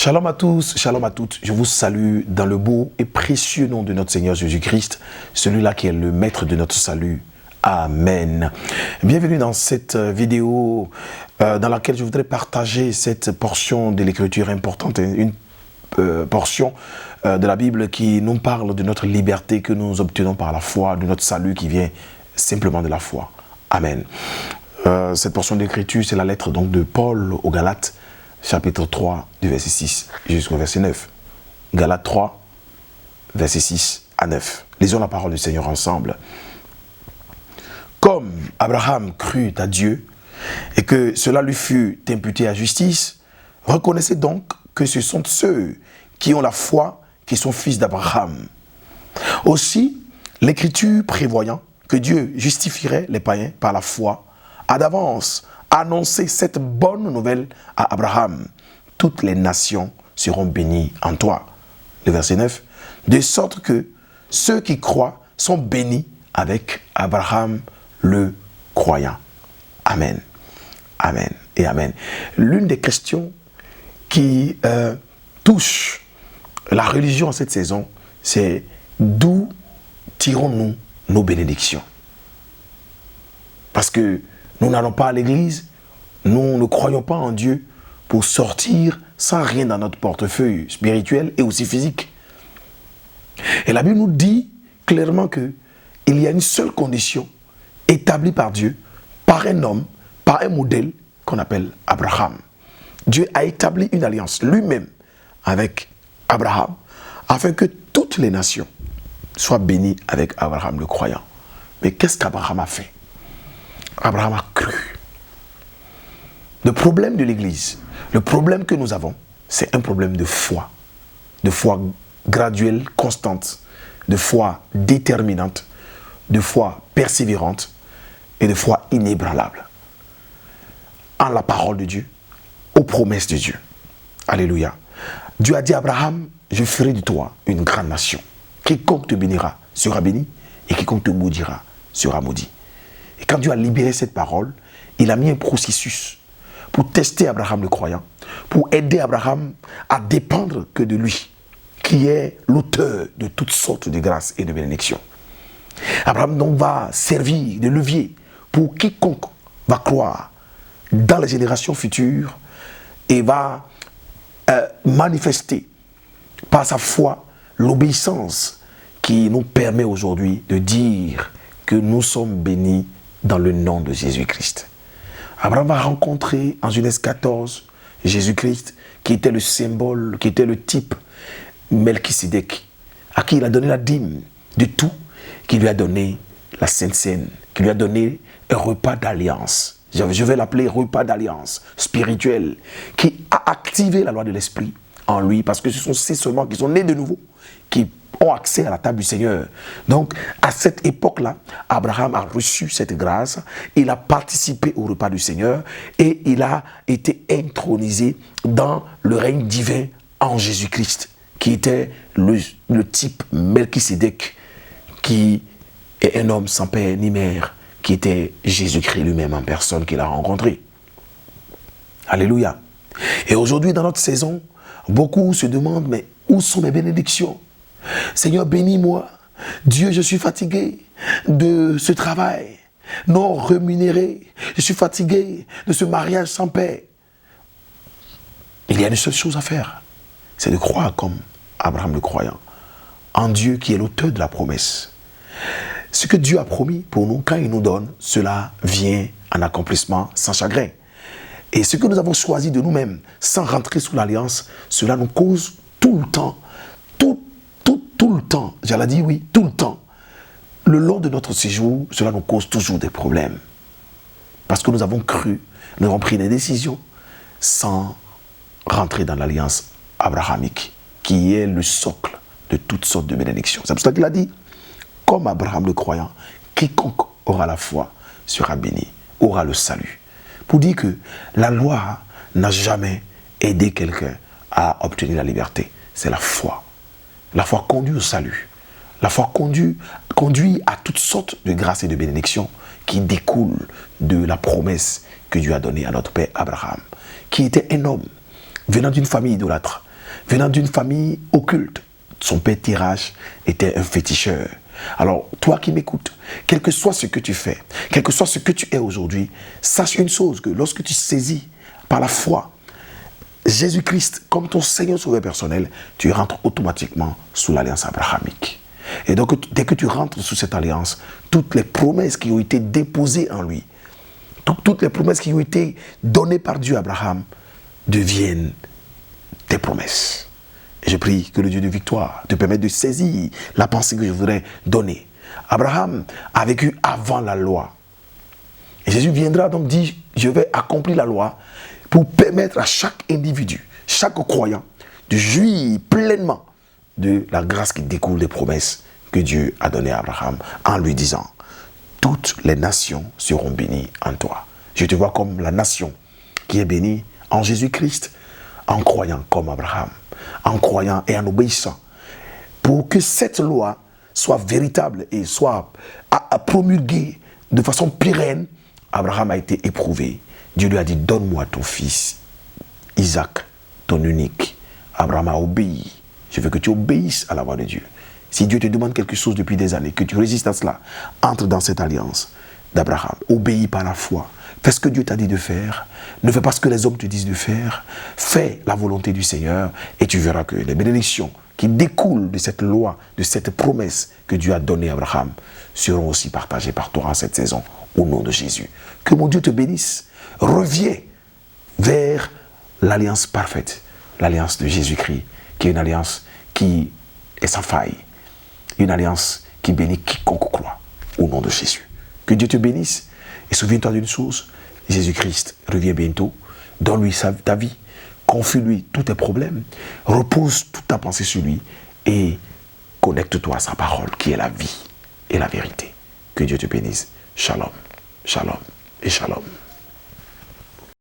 Shalom à tous, shalom à toutes. Je vous salue dans le beau et précieux nom de notre Seigneur Jésus-Christ, celui-là qui est le maître de notre salut. Amen. Bienvenue dans cette vidéo dans laquelle je voudrais partager cette portion de l'écriture importante, une portion de la Bible qui nous parle de notre liberté que nous obtenons par la foi, de notre salut qui vient simplement de la foi. Amen. Cette portion d'écriture, c'est la lettre donc de Paul aux Galates, chapitre 3, du verset 6 jusqu'au verset 9. Galates 3, verset 6 à 9. Lisons la parole du Seigneur ensemble. Comme Abraham crut à Dieu et que cela lui fut imputé à justice, reconnaissez donc que ce sont ceux qui ont la foi qui sont fils d'Abraham. Aussi, l'Écriture prévoyant que Dieu justifierait les païens par la foi, a d'avance annoncé cette bonne nouvelle à Abraham. Toutes les nations seront bénies en toi. Le verset 9. De sorte que ceux qui croient sont bénis avec Abraham le croyant. Amen. Amen et amen. L'une des questions qui touche la religion en cette saison, c'est d'où tirons-nous nos bénédictions? Parce que nous n'allons pas à l'église, nous ne croyons pas en Dieu pour sortir sans rien dans notre portefeuille spirituel et aussi physique. Et la Bible nous dit clairement qu'il y a une seule condition établie par Dieu, par un homme, par un modèle qu'on appelle Abraham. Dieu a établi une alliance lui-même avec Abraham afin que toutes les nations soient bénies avec Abraham le croyant. Mais qu'est-ce qu'Abraham a fait? Abraham a cru. Le problème de l'Église, le problème que nous avons, c'est un problème de foi graduelle, constante, de foi déterminante, de foi persévérante et de foi inébranlable en la parole de Dieu, aux promesses de Dieu. Alléluia. Dieu a dit à Abraham, je ferai de toi une grande nation. Quiconque te bénira sera béni et quiconque te maudira sera maudit. Et quand Dieu a libéré cette parole, il a mis un processus pour tester Abraham le croyant, pour aider Abraham à dépendre que de lui, qui est l'auteur de toutes sortes de grâces et de bénédictions. Abraham donc va servir de levier pour quiconque va croire dans les générations futures et va manifester par sa foi l'obéissance qui nous permet aujourd'hui de dire que nous sommes bénis dans le nom de Jésus-Christ. Abraham va rencontrer en Genèse 14 Jésus-Christ qui était le symbole, qui était le type Melchisédek, à qui il a donné la dîme de tout, qui lui a donné la Sainte Seine, qui lui a donné un repas d'alliance. Je vais l'appeler repas d'alliance spirituel, qui a activé la loi de l'esprit en lui, parce que ce sont ceux seulement qui sont nés de nouveau, qui ont accès à la table du Seigneur. Donc, à cette époque-là, Abraham a reçu cette grâce, il a participé au repas du Seigneur et il a été intronisé dans le règne divin en Jésus-Christ, qui était le type Melchisédek, qui est un homme sans père ni mère, qui était Jésus-Christ lui-même en personne qu'il a rencontré. Alléluia. Et aujourd'hui, dans notre saison, beaucoup se demandent, mais où sont mes bénédictions? Seigneur, bénis-moi. Dieu, je suis fatigué de ce travail non rémunéré. Je suis fatigué de ce mariage sans paix. Il y a une seule chose à faire, c'est de croire comme Abraham le croyant, en Dieu qui est l'auteur de la promesse. Ce que Dieu a promis pour nous, quand il nous donne, cela vient en accomplissement sans chagrin. Et ce que nous avons choisi de nous-mêmes, sans rentrer sous l'alliance, cela nous cause tout le temps, tout le temps, j'allais dire oui, tout le temps, le long de notre séjour, cela nous cause toujours des problèmes. Parce que nous avons cru, nous avons pris des décisions sans rentrer dans l'alliance abrahamique, qui est le socle de toutes sortes de bénédictions. C'est pour ça qu'il a dit, comme Abraham le croyant, quiconque aura la foi sera béni, aura le salut. Pour dire que la loi n'a jamais aidé quelqu'un à obtenir la liberté. C'est la foi. La foi conduit au salut. La foi conduit à toutes sortes de grâces et de bénédictions qui découlent de la promesse que Dieu a donnée à notre père Abraham, qui était un homme venant d'une famille idolâtre, venant d'une famille occulte. Son père Tirage était un féticheur. Alors, toi qui m'écoutes, quel que soit ce que tu fais, quel que soit ce que tu es aujourd'hui, sache une chose, que lorsque tu saisis par la foi Jésus-Christ comme ton Seigneur Sauveur personnel, tu rentres automatiquement sous l'alliance abrahamique. Et donc, dès que tu rentres sous cette alliance, toutes les promesses qui ont été déposées en lui, toutes les promesses qui ont été données par Dieu à Abraham deviennent tes promesses. Et je prie que le Dieu de victoire te permette de saisir la pensée que je voudrais donner. Abraham a vécu avant la loi. Et Jésus viendra donc dire, je vais accomplir la loi pour permettre à chaque individu, chaque croyant, de jouir pleinement de la grâce qui découle des promesses que Dieu a données à Abraham en lui disant, toutes les nations seront bénies en toi. Je te vois comme la nation qui est bénie en Jésus-Christ, en croyant comme Abraham, en croyant et en obéissant. Pour que cette loi soit véritable et soit promulguée de façon pérenne, Abraham a été éprouvé. Dieu lui a dit, donne-moi ton fils, Isaac, ton unique. Abraham a obéi. Je veux que tu obéisses à la voix de Dieu. Si Dieu te demande quelque chose depuis des années, que tu résistes à cela, entre dans cette alliance d'Abraham. Obéis par la foi. Fais ce que Dieu t'a dit de faire. Ne fais pas ce que les hommes te disent de faire. Fais la volonté du Seigneur et tu verras que les bénédictions qui découlent de cette loi, de cette promesse que Dieu a donnée à Abraham seront aussi partagées par toi en cette saison au nom de Jésus. Que mon Dieu te bénisse. Reviens vers l'alliance parfaite, l'alliance de Jésus-Christ, qui est une alliance qui est sans faille. Une alliance qui bénit quiconque croit au nom de Jésus. Que Dieu te bénisse et souviens-toi d'une chose, Jésus-Christ revient bientôt, donne-lui ta vie, confie-lui tous tes problèmes, repose toute ta pensée sur lui et connecte-toi à sa parole qui est la vie et la vérité. Que Dieu te bénisse. Shalom, shalom et shalom.